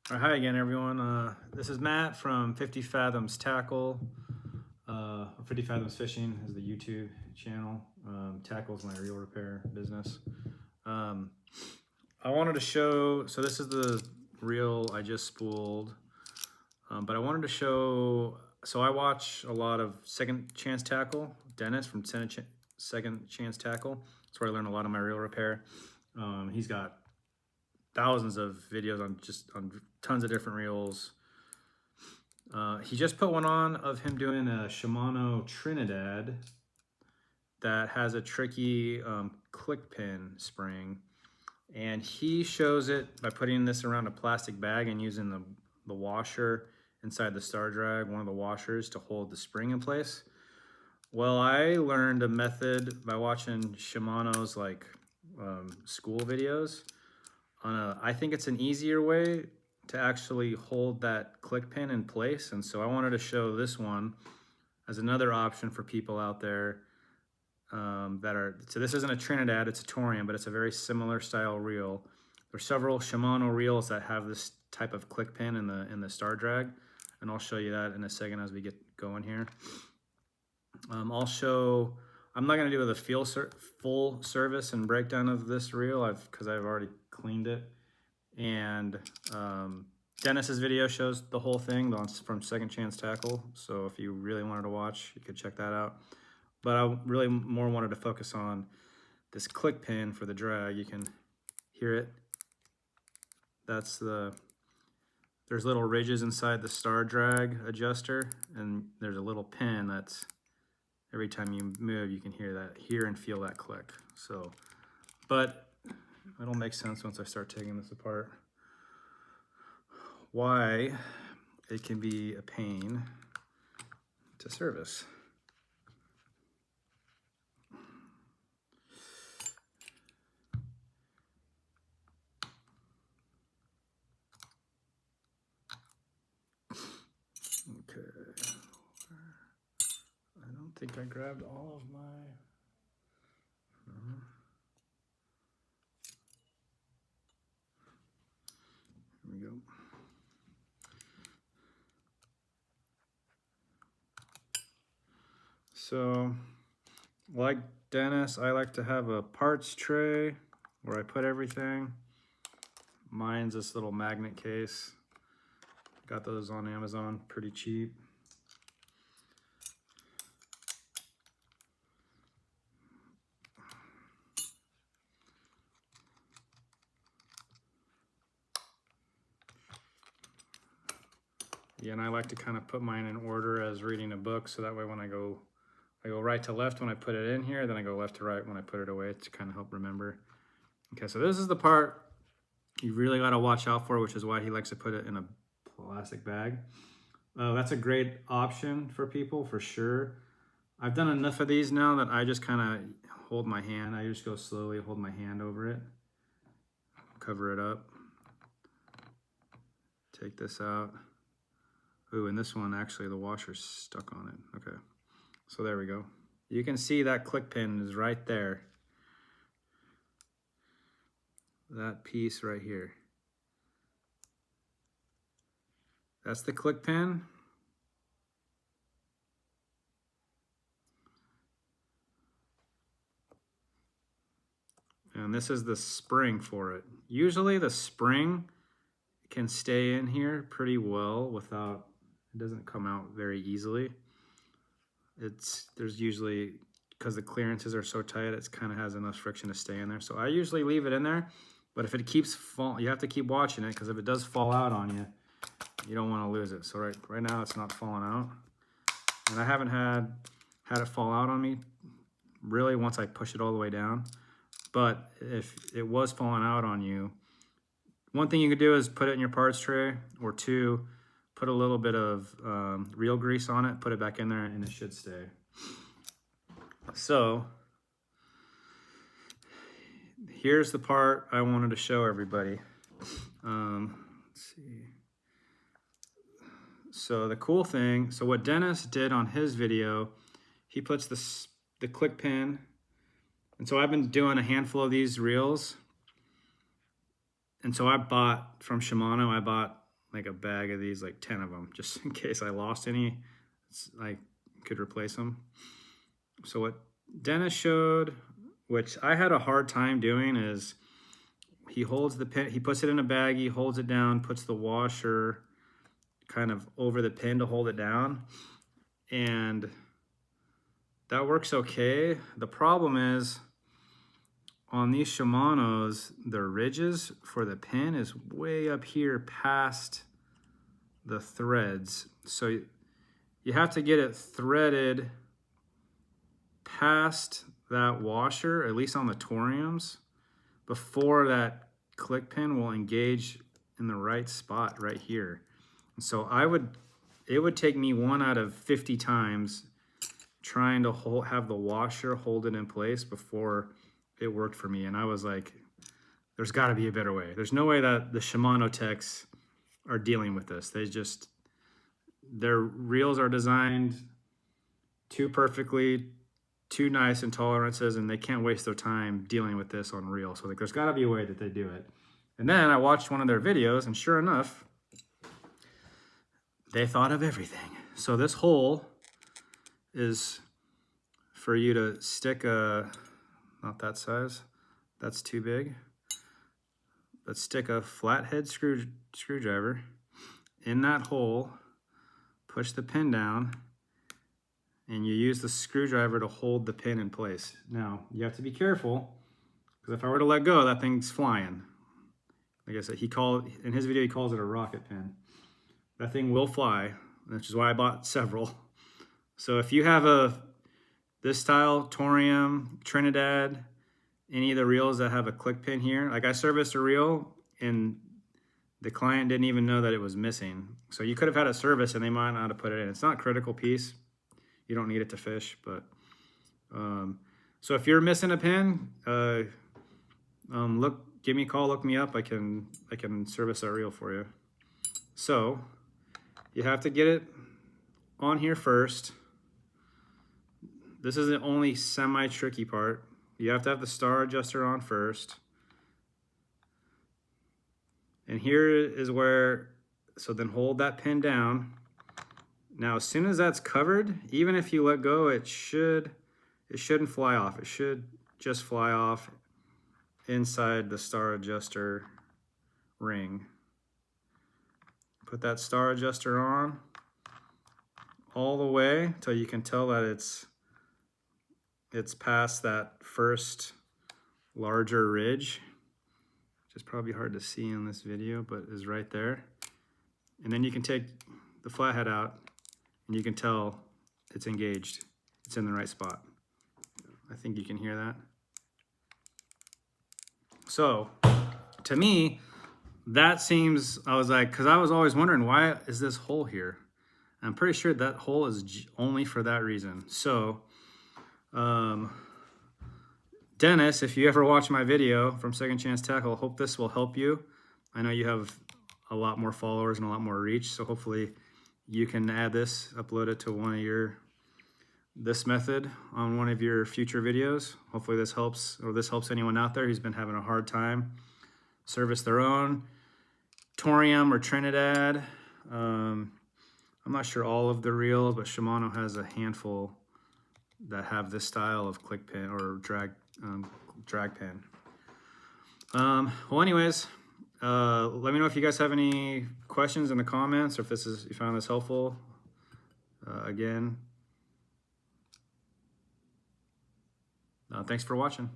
Hi again, everyone. This is Matt from 50 Fathoms Tackle. 50 Fathoms Fishing is the YouTube channel. Tackle is my reel repair business. I wanted to show, so this is the reel I just spooled, but I wanted to show, so I watch a lot of Second Chance Tackle, Dennis from Second Chance Tackle. That's where I learned a lot of my reel repair. He's got thousands of videos on tons of different reels. He just put one on of him doing a Shimano Trinidad that has a tricky click pin spring, and he shows it by putting this around a plastic bag and using the washer inside the star drag, one of the washers, to hold the spring in place. Well, I learned a method by watching Shimano's school videos. I think it's an easier way to actually hold that click pin in place, and so I wanted to show this one as another option for people out there so this isn't a Trinidad, it's a Torium, but it's a very similar style reel. There's several Shimano reels that have this type of click pin in the star drag, and I'll show you that in a second as we get going here. I'm not going to do the full service and breakdown of this reel because I've already cleaned it. And Dennis's video shows the whole thing from Second Chance Tackle. So if you really wanted to watch, you could check that out. But I really more wanted to focus on this click pin for the drag. You can hear it. There's little ridges inside the star drag adjuster, and there's a little pin that's, every time you move, you can hear and feel that click. So, but it'll make sense once I start taking this apart why it can be a pain to service. Okay, I don't think I grabbed all of my, here we go. So, like Dennis, I like to have a parts tray where I put everything. Mine's this little magnet case. Got those on Amazon, pretty cheap. Yeah, and I like to kind of put mine in order as reading a book, so that way when I go right to left when I put it in here, then I go left to right when I put it away to kind of help remember. Okay, so this is the part you really got to watch out for, which is why he likes to put it in a plastic bag. That's a great option for people, for sure. I've done enough of these now that I just kind of hold my hand. I just go slowly, hold my hand over it, cover it up, take this out. Ooh, and this one, actually, the washer's stuck on it. Okay, so there we go. You can see that click pin is right there. That piece right here. That's the click pin. And this is the spring for it. Usually the spring can stay in here pretty well without, it doesn't come out very easily. There's usually, because the clearances are so tight, it kind of has enough friction to stay in there. So I usually leave it in there, but if it keeps falling, you have to keep watching it, because if it does fall out on you, you don't want to lose it. So right now it's not falling out. And I haven't had it fall out on me really once I push it all the way down. But if it was falling out on you, one thing you could do is put it in your parts tray, or two, put a little bit of reel grease on it, put it back in there, and it should stay. So here's the part I wanted to show everybody. Let's see. So the cool thing, so what Dennis did on his video, he puts the click pin, and so I've been doing a handful of these reels. And so I bought from Shimano, I bought like a bag of these, like 10 of them, just in case I lost any, I could replace them. So what Dennis showed, which I had a hard time doing, is he holds the pin, he puts it in a bag, he holds it down, puts the washer kind of over the pin to hold it down, and that works okay. The problem is on these Shimanos, the ridges for the pin is way up here past the threads. So you have to get it threaded past that washer, at least on the Toriums, before that click pin will engage in the right spot right here. And so it would take me 1 out of 50 times trying to have the washer hold it in place before it worked for me. And I was like, there's got to be a better way. There's no way that the Shimano techs are dealing with this. Their reels are designed too perfectly, too nice in tolerances, and they can't waste their time dealing with this on reel. So like, there's got to be a way that they do it. And then I watched one of their videos, and sure enough, they thought of everything. So this hole is for you to stick a, not that size, that's too big, but stick a flathead screwdriver in that hole, push the pin down, and you use the screwdriver to hold the pin in place. Now, you have to be careful, because if I were to let go, that thing's flying. Like I said, in his video, he calls it a rocket pin. That thing will fly, which is why I bought several. So if you have this style, Torium, Trinidad, any of the reels that have a click pin here, like I serviced a reel and the client didn't even know that it was missing. So you could have had a service and they might not have put it in. It's not a critical piece. You don't need it to fish, but so if you're missing a pin, give me a call, look me up. I can service that reel for you. So you have to get it on here first. This is the only semi-tricky part. You have to have the star adjuster on first. And here is where, so then hold that pin down. Now, as soon as that's covered, even if you let go, it shouldn't fly off. It should just fly off inside the star adjuster ring. Put that star adjuster on all the way until you can tell that it's past that first larger ridge, which is probably hard to see in this video, but is right there. And then you can take the flathead out and you can tell it's engaged. It's in the right spot. I think you can hear that. So to me, that seems, I was like, because I was always wondering, why is this hole here? I'm pretty sure that hole is only for that reason. So Dennis, if you ever watch my video from Second Chance Tackle, hope this will help you. I know you have a lot more followers and a lot more reach, so hopefully you can add this, upload it to this method on one of your future videos. Hopefully this helps, or this helps anyone out there who's been having a hard time service their own Torium or Trinidad. I'm not sure all of the reels, but Shimano has a handful that have this style of click pin or drag pin. Well, anyways, let me know if you guys have any questions in the comments, or if you found this helpful. Again, thanks for watching.